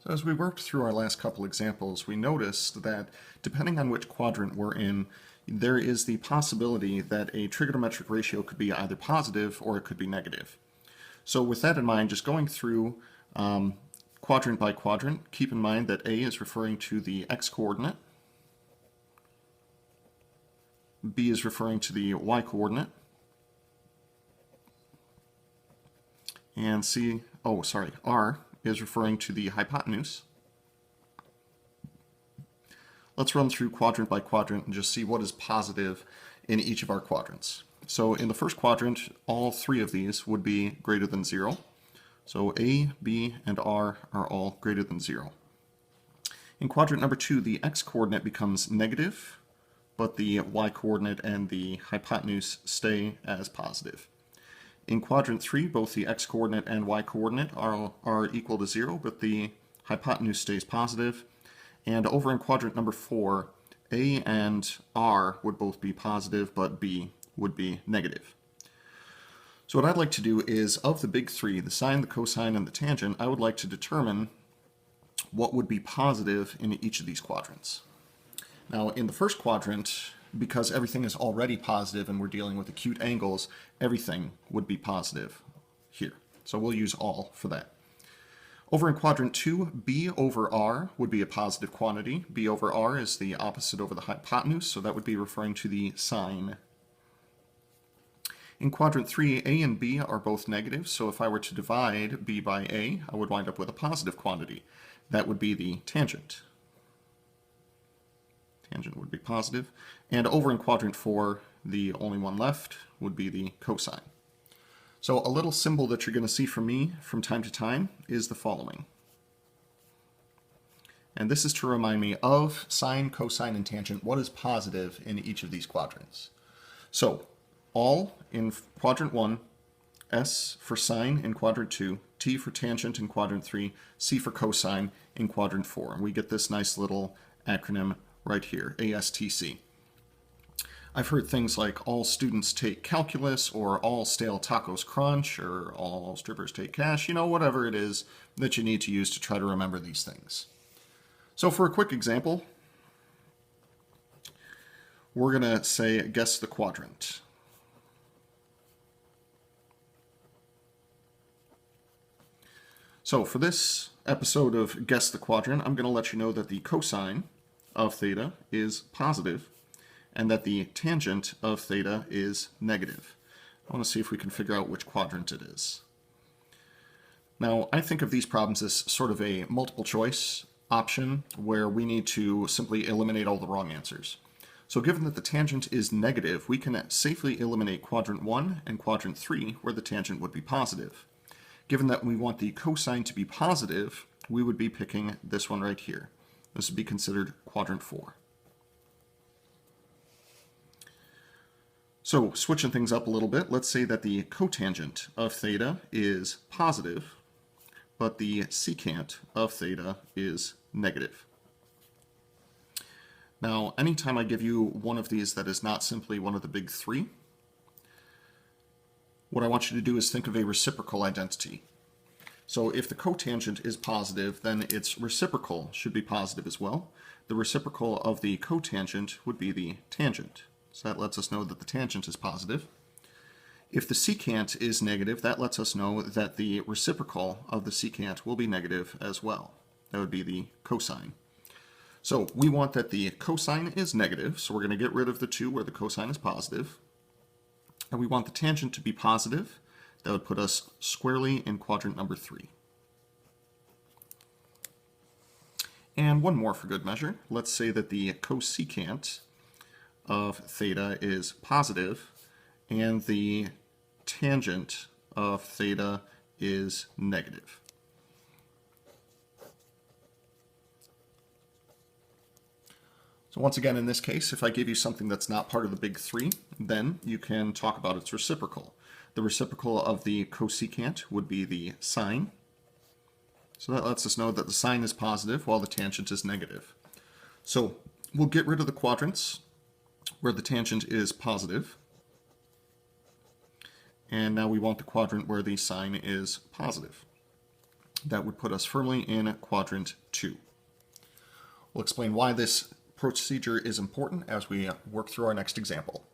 As we worked through our last couple examples, we noticed that depending on which quadrant we're in, there is the possibility that a trigonometric ratio could be either positive or it could be negative. So with that in mind, just going through quadrant by quadrant, keep in mind that A is referring to the x-coordinate, B is referring to the y-coordinate, and R is referring to the hypotenuse. Let's run through quadrant by quadrant and just see what is positive in each of our quadrants. So in the first quadrant, all three of these would be greater than 0. So A, B, and R are all greater than 0. In quadrant number 2, the x-coordinate becomes negative, but the y-coordinate and the hypotenuse stay as positive. In quadrant 3, both the x-coordinate and y-coordinate are equal to 0, but the hypotenuse stays positive. And over in quadrant number 4, A and R would both be positive, but B would be negative. So what I'd like to do is, of the big three, the sine, the cosine, and the tangent, I would like to determine what would be positive in each of these quadrants. Now, in the first quadrant, because everything is already positive and we're dealing with acute angles, everything would be positive here. So we'll use all for that. Over in quadrant 2, B over R would be a positive quantity. B over R is the opposite over the hypotenuse, so that would be referring to the sine. In quadrant 3, A and B are both negative, so if I were to divide B by A, I would wind up with a positive quantity. That would be the tangent. Tangent would be positive. And over in quadrant 4, the only one left would be the cosine. So a little symbol that you're going to see from me from time to time is the following. And this is to remind me of sine, cosine, and tangent, what is positive in each of these quadrants. So all in quadrant 1, S for sine in quadrant 2, T for tangent in quadrant 3, C for cosine in quadrant 4. And we get this nice little acronym right here, ASTC. I've heard things like all students take calculus, or all stale tacos crunch, or all strippers take cash, whatever it is that you need to use to try to remember these things. So for a quick example, we're going to say guess the quadrant. So for this episode of Guess the Quadrant, I'm going to let you know that the cosine of theta is positive and that the tangent of theta is negative. I want to see if we can figure out which quadrant it is. Now, I think of these problems as sort of a multiple choice option where we need to simply eliminate all the wrong answers. So given that the tangent is negative, we can safely eliminate quadrant 1 and quadrant 3 where the tangent would be positive. Given that we want the cosine to be positive, we would be picking this one right here. This would be considered quadrant 4. So switching things up a little bit, let's say that the cotangent of theta is positive, but the secant of theta is negative. Now, anytime I give you one of these that is not simply one of the big three, what I want you to do is think of a reciprocal identity. So if the cotangent is positive, then its reciprocal should be positive as well. The reciprocal of the cotangent would be the tangent. So that lets us know that the tangent is positive. If the secant is negative, that lets us know that the reciprocal of the secant will be negative as well. That would be the cosine. So we want that the cosine is negative, so we're going to get rid of the 2 where the cosine is positive. And we want the tangent to be positive. That would put us squarely in quadrant number 3. And one more for good measure. Let's say that the cosecant of theta is positive and the tangent of theta is negative. So once again, in this case, if I give you something that's not part of the big three, then you can talk about its reciprocal. The reciprocal of the cosecant would be the sine. So that lets us know that the sine is positive while the tangent is negative. So we'll get rid of the quadrants where the tangent is positive. And now we want the quadrant where the sine is positive. That would put us firmly in quadrant 2. We'll explain why this procedure is important as we work through our next example.